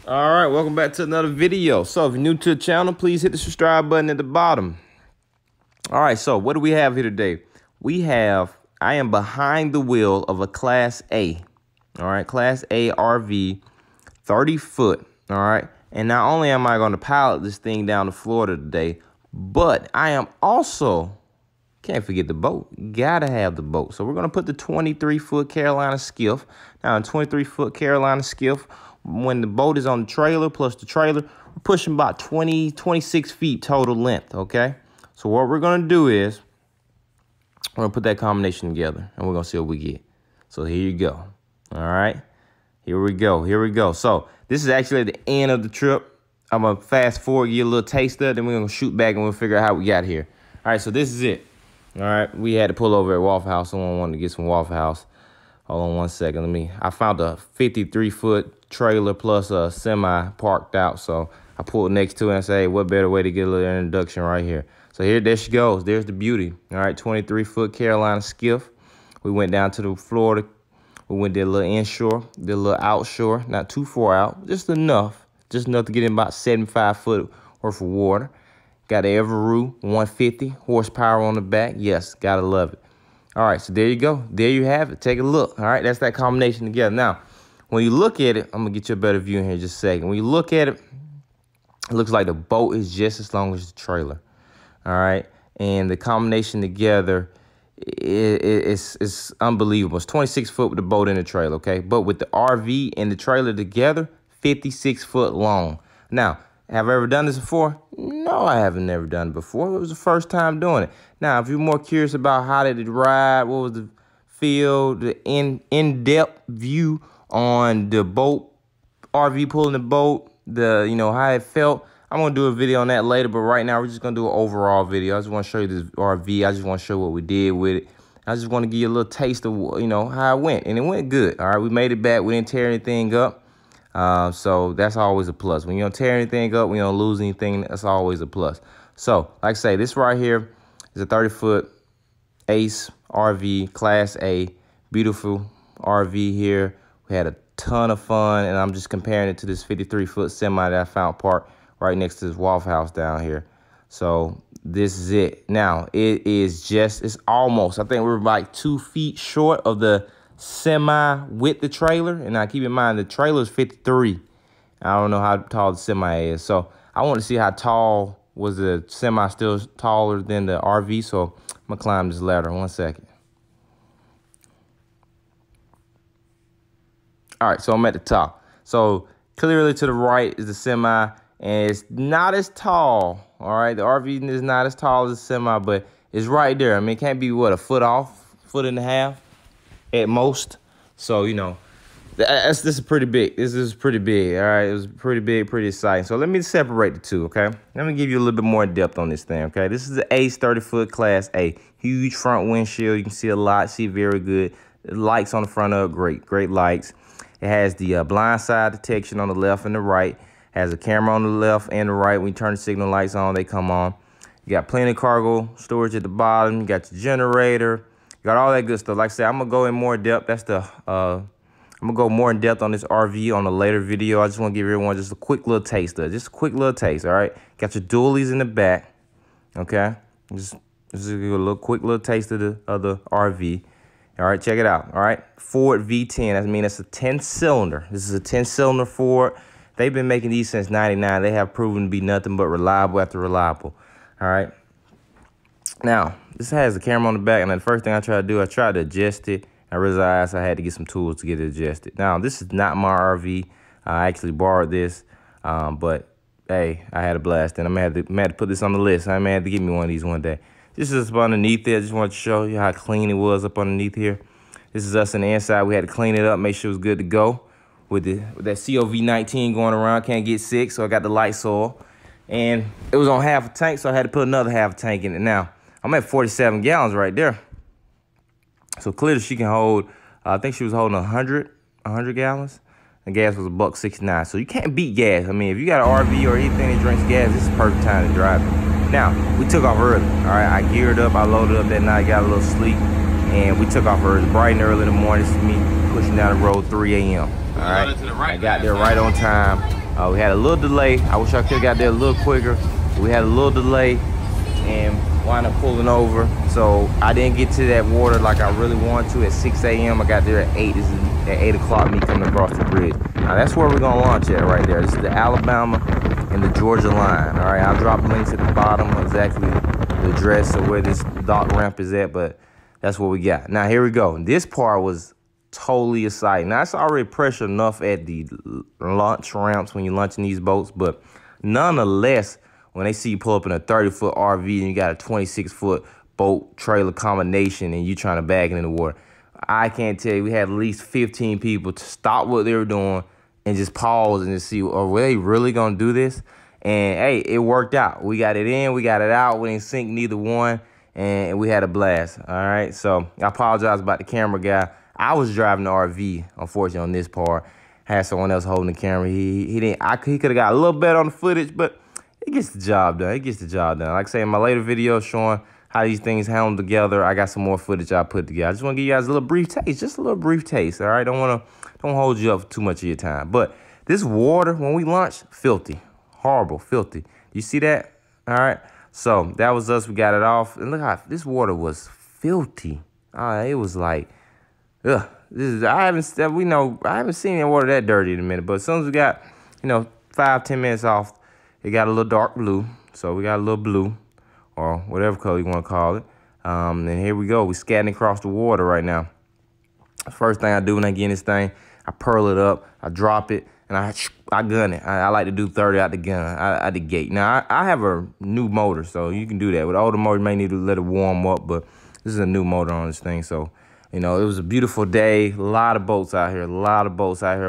All right, welcome back to another video. So if you're new to the channel, please hit the subscribe button at the bottom. All right, so what do we have here today? I am behind the wheel of a Class A. All right, Class A RV, 30 foot. All right, and not only am I going to pilot this thing down to Florida today, but I am also, can't forget the boat. Gotta have the boat. So we're going to put the 23-foot Carolina Skiff. Now, a 23-foot Carolina Skiff, when the boat is on the trailer plus the trailer, we're pushing about 26 feet total length, okay? So what we're going to do is we're going to put that combination together, and we're going to see what we get. So here you go. All right? Here we go. So this is actually at the end of the trip. I'm going to fast forward, get a little taste of it, then we're going to shoot back, and we'll figure out how we got here. All right, so this is it. All right, we had to pull over at Waffle House. Someone wanted to get some Waffle House. Hold on one second. I found a 53-foot trailer plus a semi parked out. So I pulled next to it and said, hey, what better way to get a little introduction right here? So there she goes. There's the beauty. All right, 23-foot Carolina Skiff. We went down to the Florida. We went did a little inshore, did a little outshore, not too far out, just enough to get in about 75 foot worth of water. Got an Everoo 150 horsepower on the back. Yes, gotta love it. All right, so there you go. There you have it. Take a look. All right, that's that combination together. Now, when you look at it, I'm gonna get you a better view in here in just a second. When you look at it, it looks like the boat is just as long as the trailer. All right, and the combination together is unbelievable. It's 26 foot with the boat and the trailer, okay? But with the RV and the trailer together, 56 foot long. Now, have I ever done this before? No, I haven't never done it before. It was the first time doing it. Now, if you're more curious about how did it ride, what was the feel, the in-depth view on the boat, RV pulling the boat, how it felt, I'm going to do a video on that later, but right now we're just going to do an overall video. I just want to show you this RV. I just want to show what we did with it. I just want to give you a little taste of, how it went. And it went good. All right, we made it back. We didn't tear anything up. So that's always a plus. When you don't tear anything up, when you don't lose anything, that's always a plus. So, like I say, this right here is a 30-foot ACE RV, Class A. Beautiful RV here. We had a ton of fun, and I'm just comparing it to this 53-foot semi that I found parked right next to this Waffle House down here. So this is it. Now, it's almost, I think we're like 2 feet short of the semi with the trailer. And now keep in mind, the trailer is 53. I don't know how tall the semi is. So I want to see how tall was the semi, still taller than the RV. So I'm going to climb this ladder. 1 second. All right, so I'm at the top. So clearly to the right is the semi. And it's not as tall, all right? The RV is not as tall as the semi, but it's right there. I mean, it can't be, what, a foot off, foot and a half at most. So, this is pretty big. This is pretty big, all right? It was pretty big, pretty exciting. So let me separate the two, okay? Let me give you a little bit more depth on this thing, okay? This is the ACE 30-foot Class A. Huge front windshield. You can see a lot, see very good. The lights on the front of it, great lights. It has the blind side detection on the left and the right. Has a camera on the left and the right. When you turn the signal lights on, they come on. You got plenty of cargo storage at the bottom. You got your generator. You got all that good stuff. Like I said, I'm gonna go in more depth. I'm gonna go more in depth on this RV on a later video. I just want to give everyone just a quick little taste of it. Just a quick little taste, all right? Got your dualies in the back, okay? Just a little quick little taste of the RV. All right, check it out, all right? Ford V10, that's a 10-cylinder. This is a 10-cylinder Ford. They've been making these since '99. They have proven to be nothing but reliable after reliable. All right. Now, this has the camera on the back, and the first thing I tried to do, I tried to adjust it. I realized I had to get some tools to get it adjusted. Now, this is not my RV. I actually borrowed this, but hey, I had a blast, and I'm gonna have to put this on the list. I may have to get me one of these one day. This is up underneath there. I just wanted to show you how clean it was up underneath here. This is us on the inside. We had to clean it up, make sure it was good to go. With that COV19 going around, can't get sick, so I got the Lysol. And it was on half a tank, so I had to put another half a tank in it. Now, I'm at 47 gallons right there. So clearly she can hold, I think she was holding 100 gallons. And gas was $1.69. So you can't beat gas. I mean, if you got an RV or anything that drinks gas, this is the perfect time to drive it. Now, we took off early, all right? I geared up, I loaded up that night, got a little sleep, and we took off early, bright and early in the morning. This is me pushing down the road 3 a.m. All right, I got there right on time. We had a little delay. I wish I could have got there a little quicker. We had a little delay and wound up pulling over. So I didn't get to that water like I really wanted to at 6 a.m. I got there at 8. This is at 8 o'clock, me coming across the bridge. Now that's where we're gonna launch at right there. This is the Alabama and the Georgia line. All right, I'll drop links at the bottom of exactly the address of where this dock ramp is at, but that's what we got. Now here we go. This part was totally exciting. Now it's already pressure enough at the launch ramps when you're launching these boats, but nonetheless, when they see you pull up in a 30-foot RV and you got a 26-foot boat trailer combination and you trying to bag it in the water, I can't tell you, we had at least 15 people to stop what they were doing and just pause and just see, were they really gonna do this? And hey, it worked out. We got it in, we got it out. We didn't sink neither one, and we had a blast. All right, so I apologize about the camera guy. I was driving the RV, unfortunately, on this part. Had someone else holding the camera. He could have got a little better on the footage, but it gets the job done. It gets the job done. Like I say, in my later video showing how these things handle together, I got some more footage I put together. I just want to give you guys a little brief taste, just a little brief taste. All right, don't hold you up for too much of your time. But this water, when we launched, filthy, horrible, filthy. You see that? All right. So that was us. We got it off, and look how this water was filthy. It was like, ugh. I haven't seen that water that dirty in a minute. But as soon as we got, 5-10 minutes off, it got a little dark blue. So we got a little blue, or whatever color you want to call it. And here we go. We scatting across the water right now. First thing I do when I get in this thing, I pearl it up, I drop it, and I gun it. I like to do 30 out the gun, out the gate. Now, I have a new motor, so you can do that. With older motor, you may need to let it warm up, but this is a new motor on this thing. So, it was a beautiful day. A lot of boats out here,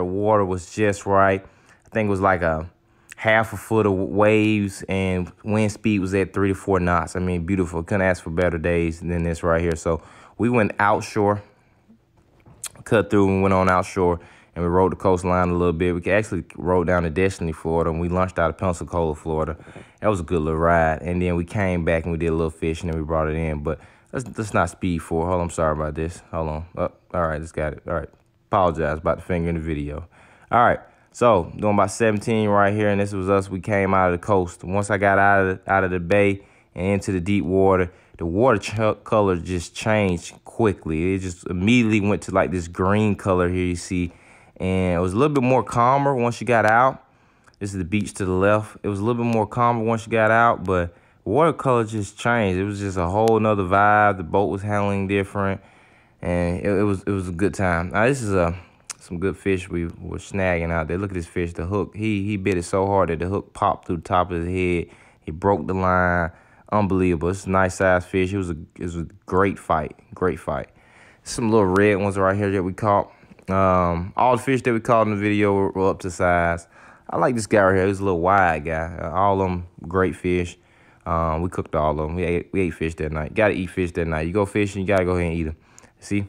Water was just right. I think it was like a half a foot of waves, and wind speed was at 3 to 4 knots. I mean, beautiful. Couldn't ask for better days than this right here. So we went outshore, cut through and went on outshore, and we rode the coastline a little bit. We actually rode down to Destiny, Florida, and we launched out of Pensacola, Florida. That was a good little ride. And then we came back and we did a little fishing and we brought it in. But let's not speed forward. Hold on, I'm sorry about this. Hold on. Oh, all right, just got it. All right. Apologize about the finger in the video. All right. So doing about 17 right here, and this was us. We came out of the coast. Once I got out of the bay and into the deep water, the water color just changed quickly. It just immediately went to like this green color here you see, and it was a little bit more calmer once you got out. This is the beach to the left. It was a little bit more calmer once you got out, but water color just changed. It was just a whole nother vibe. The boat was handling different, and it was a good time. Now this is some good fish we were snagging out there. Look at this fish, the hook. He bit it so hard that the hook popped through the top of his head. He broke the line. Unbelievable. It's a nice size fish. It was a great fight. Great fight. Some little red ones right here that we caught. All the fish that we caught in the video were up to size. I like this guy right here. He's a little wide guy. All of them great fish. We cooked all of them. We ate fish that night. Gotta eat fish that night. You go fishing, you gotta go ahead and eat them. See?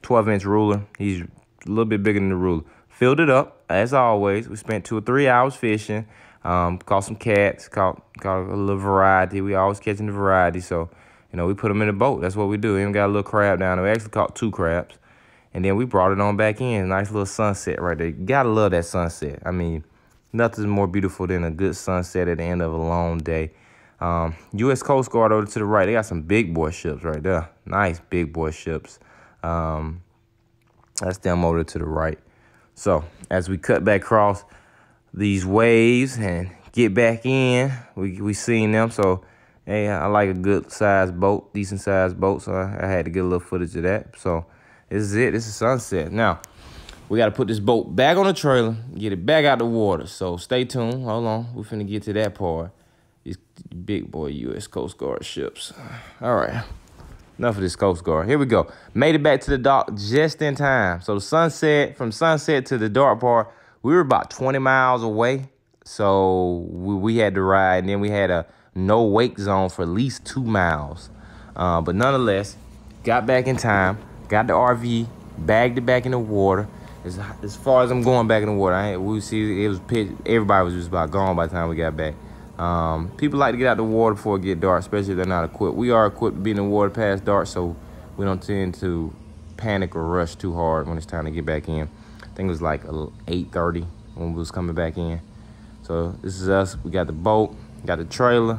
12-inch ruler. He's a little bit bigger than the ruler. Filled it up, as always. We spent 2 or 3 hours fishing. Caught some cats, caught a little variety. We always catching the variety, so, we put them in the boat. That's what we do. Even got a little crab down there. We actually caught 2 crabs. And then we brought it on back in. Nice little sunset right there. Gotta love that sunset. I mean, nothing's more beautiful than a good sunset at the end of a long day. U.S. Coast Guard over to the right. They got some big boy ships right there. Nice big boy ships. That's them over to the right. So as we cut back across these waves and get back in, we seen them. So hey, I like a good sized boat, decent sized boat. So I had to get a little footage of that. So this is it. This is sunset. Now we got to put this boat back on the trailer, get it back out the water. So stay tuned. Hold on. We're finna get to that part. These big boy U.S. Coast Guard ships. All right. Enough of this Coast Guard. Here we go. Made it back to the dock just in time. So from sunset to the dark part, we were about 20 miles away. So we had to ride. And then we had a no wake zone for at least 2 miles. But nonetheless, got back in time. Got the RV, bagged it back in the water. As far as I'm going back in the water, we see it was pitch. Everybody was just about gone by the time we got back. People like to get out the water before it get dark, especially if they're not equipped. We are equipped to be in the water past dark, so we don't tend to panic or rush too hard when it's time to get back in. I think it was like 8:30 when we was coming back in. So this is us. We got the boat, got the trailer,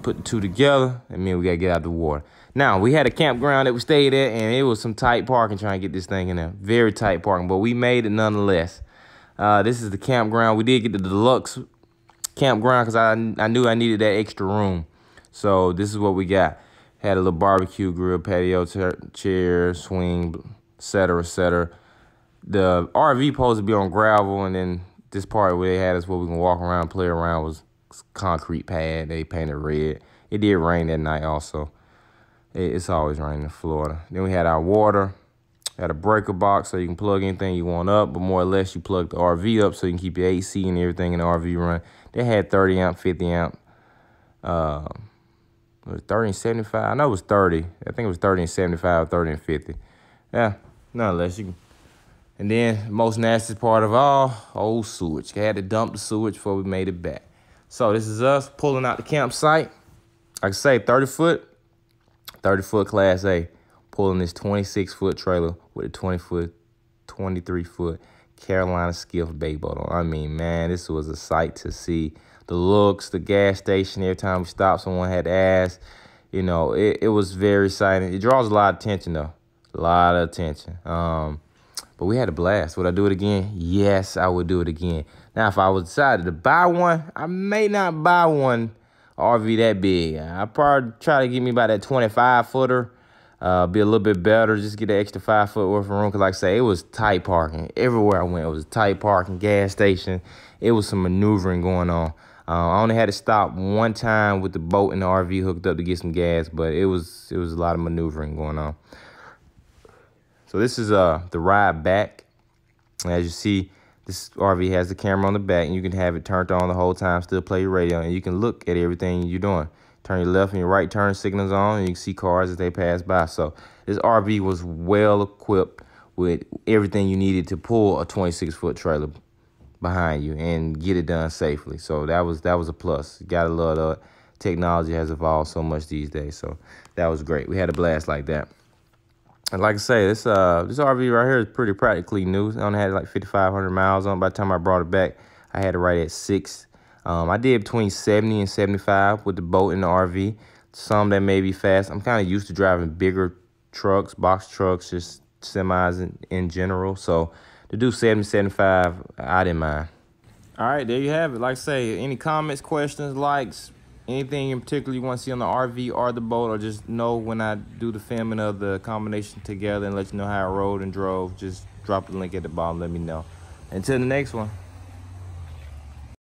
put the two together, and then we gotta get out the water. Now, we had a campground that we stayed at, and it was some tight parking trying to get this thing in there. Very tight parking, but we made it nonetheless. This is the campground. We did get the deluxe campground because I knew I needed that extra room. So this is what we got. Had a little barbecue grill, patio, chair, swing, et cetera, et cetera. The RV supposed to be on gravel, and then this part where they had us where we can walk around, play around was concrete pad. They painted red. It did rain that night also. It's always raining in Florida. Then we had our water. Had a breaker box so you can plug anything you want up, but more or less you plug the RV up so you can keep your AC and everything in the RV running. They had 30 amp, 50 amp. It was 30 and 75. I know it was 30. I think it was 30 and 75, 30 and 50. Yeah, nonetheless you can. And then most nasty part of all, old sewage. I had to dump the sewage before we made it back. So this is us pulling out the campsite. Like I say, 30 foot Class A. Pulling this 26-foot trailer with a 23-foot Carolina Skiff bay boat on. I mean, man, this was a sight to see. The looks, the gas station, every time we stopped, someone had to ask. You know, it was very exciting. It draws a lot of attention, though. A lot of attention. But we had a blast. Would I do it again? Yes, I would do it again. Now, if I was decided to buy one, I may not buy one RV that big. I'd probably try to get me about that 25-footer. Be a little bit better, just get an extra 5 foot worth of room. Because like I say, it was tight parking. Everywhere I went, it was tight parking, gas station. It was some maneuvering going on. I only had to stop one time with the boat and the RV hooked up to get some gas, but it was a lot of maneuvering going on. So this is the ride back. As you see, this RV has the camera on the back, and you can have it turned on the whole time, still play your radio, and you can look at everything you're doing. Turn your left and your right turn signals on, and you can see cars as they pass by. So this RV was well equipped with everything you needed to pull a 26-foot trailer behind you and get it done safely. So that was a plus. You gotta love the technology has evolved so much these days. So that was great. We had a blast like that. And like I say, this RV right here is pretty practically new. I only had like 5,500 miles on. By the time I brought it back, I had it right at 6. I did between 70 and 75 with the boat and the RV. Some that may be fast. I'm kind of used to driving bigger trucks, box trucks, just semis in general. So to do 70, 75, I didn't mind. All right, there you have it. Like I say, any comments, questions, likes, anything in particular you want to see on the RV or the boat, or just know when I do the filming of the combination together and let you know how I rode and drove, just drop the link at the bottom. Let me know. Until the next one.